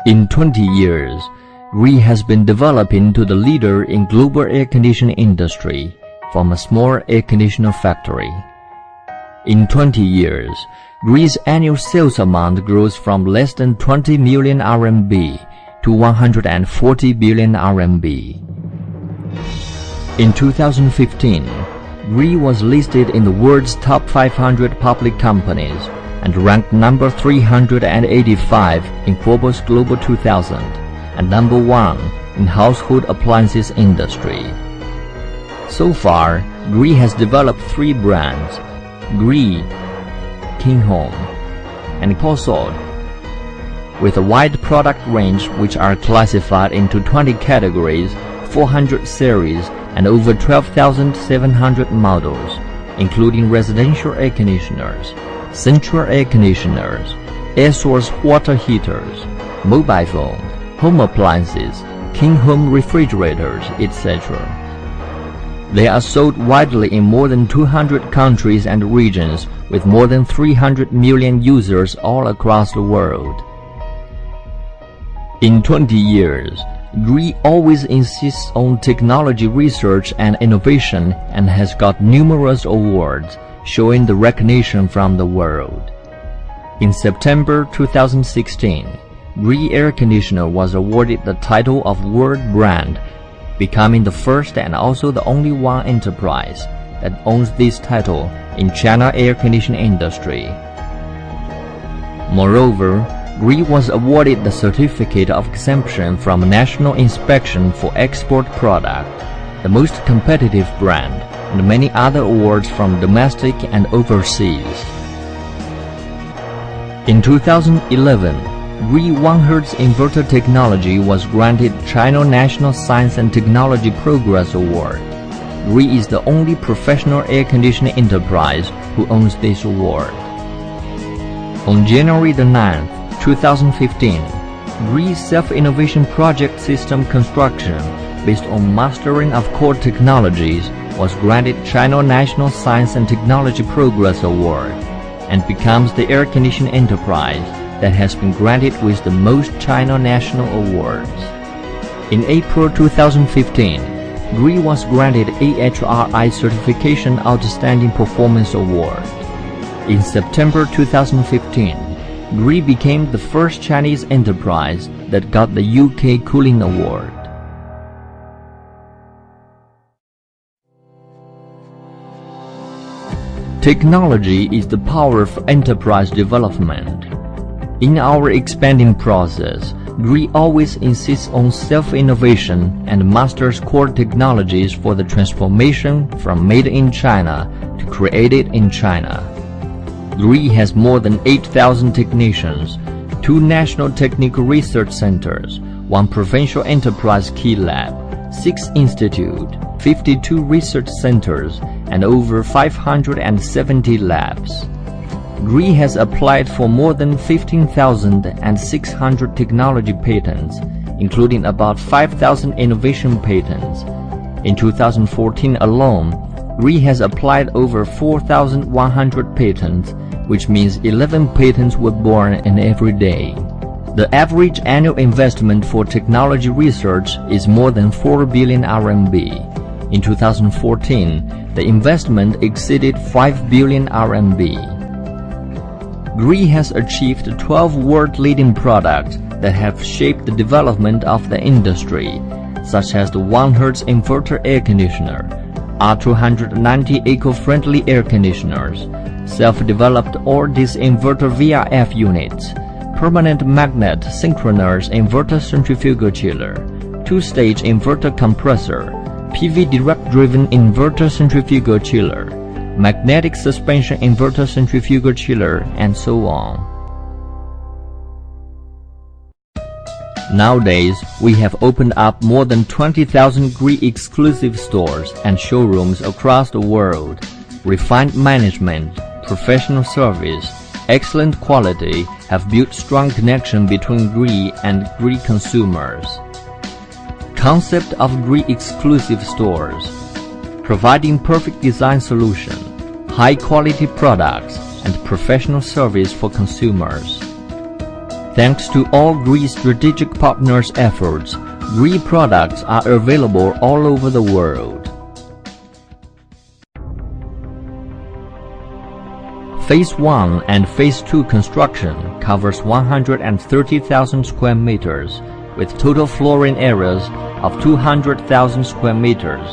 In 20 years, GREE has been developing to the leader in global air conditioning industry from a small air conditioner factory. In 20 years, GREE's annual sales amount grows from less than 20 million RMB to 140 billion RMB. In 2015, GREE was listed in the world's top 500 public companies and ranked number 385 in Forbes Global 2000 and number 1 in household appliances industry. So far, GREE has developed 3 brands: GREE, King Home, and Posod, with a wide product range which are classified into 20 categories, 400 series, and over 12,700 models, including residential air conditioners, central air conditioners, air source water heaters, mobile phone, home appliances, King Home refrigerators, etc. They are sold widely in more than 200 countries and regions with more than 300 million users all across the world. In 20 years, GREE always insists on technology research and innovation and has got numerous awards, showing the recognition from the world. In September 2016, GREE Air Conditioner was awarded the title of World Brand, becoming the first and also the only one enterprise that owns this title in China air conditioning industry. Moreover, GREE was awarded the Certificate of Exemption from National Inspection for Export Product, the most competitive brand, and many other awards from domestic and overseas. In 2011, GREE 1Hz inverter technology was granted China National Science and Technology Progress Award. GREE is the only professional air conditioning enterprise who owns this award. On January 9th, 2015, GREE Self-Innovation Project System Construction, based on Mastering of Core Technologies, was granted China National Science and Technology Progress Award and becomes the air conditioning enterprise that has been granted with the most China national awards. In April 2015, GREE was granted AHRI Certification Outstanding Performance Award. In September 2015, GREE became the first Chinese enterprise that got the UK Cooling Award. Technology is the power of enterprise development. In our expanding process, GREE always insists on self-innovation and masters core technologies for the transformation from made in China to created in China. GREE has more than 8,000 technicians, 2 national technical research centers, 1 provincial enterprise key lab, 6 institutes, 52 research centers, and over 570 labs. GREE has applied for more than 15,600 technology patents, including about 5,000 innovation patents. In 2014 alone, GREE has applied over 4,100 patents, which means 11 patents were born in every day. The average annual investment for technology research is more than 4 billion RMB. In 2014, the investment exceeded 5 billion RMB. GREE has achieved 12 world-leading products that have shaped the development of the industry, such as the 1Hz inverter air conditioner, R290 eco-friendly air conditioners, self-developed all-disc inverter VRF units, permanent magnet synchronous inverter centrifugal chiller, 2-stage inverter compressor, PV direct-driven inverter centrifugal chiller, magnetic suspension inverter centrifugal chiller, and so on. Nowadays, we have opened up more than 20,000 GREE exclusive stores and showrooms across the world. Refined management, professional service, excellent quality have built strong connection between GREE and GREE consumers. Concept of GREE exclusive stores: providing perfect design solution, high quality products, and professional service for consumers. Thanks to all GREE strategic partners' efforts, GREE products are available all over the world. Phase 1 and Phase 2 construction covers 130,000 square meters with total flooring areas of 200,000 square meters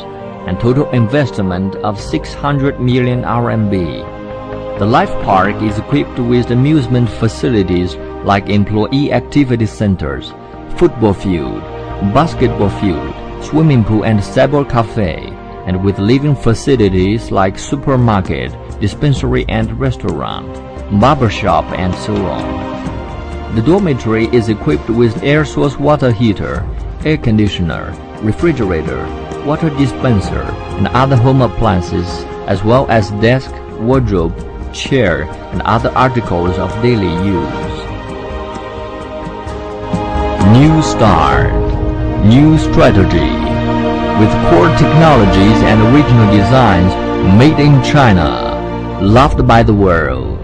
and total investment of 600 million RMB. The Life Park is equipped with amusement facilities like employee activity centers, football field, basketball field, swimming pool and cyber cafe, and with living facilities like supermarket, dispensary and restaurant, barbershop and so on. The dormitory is equipped with air source water heater, air conditioner, refrigerator, water dispenser, and other home appliances, as well as desk, wardrobe, chair, and other articles of daily use. New start, new strategy, with core technologies and original designs made in China, loved by the world.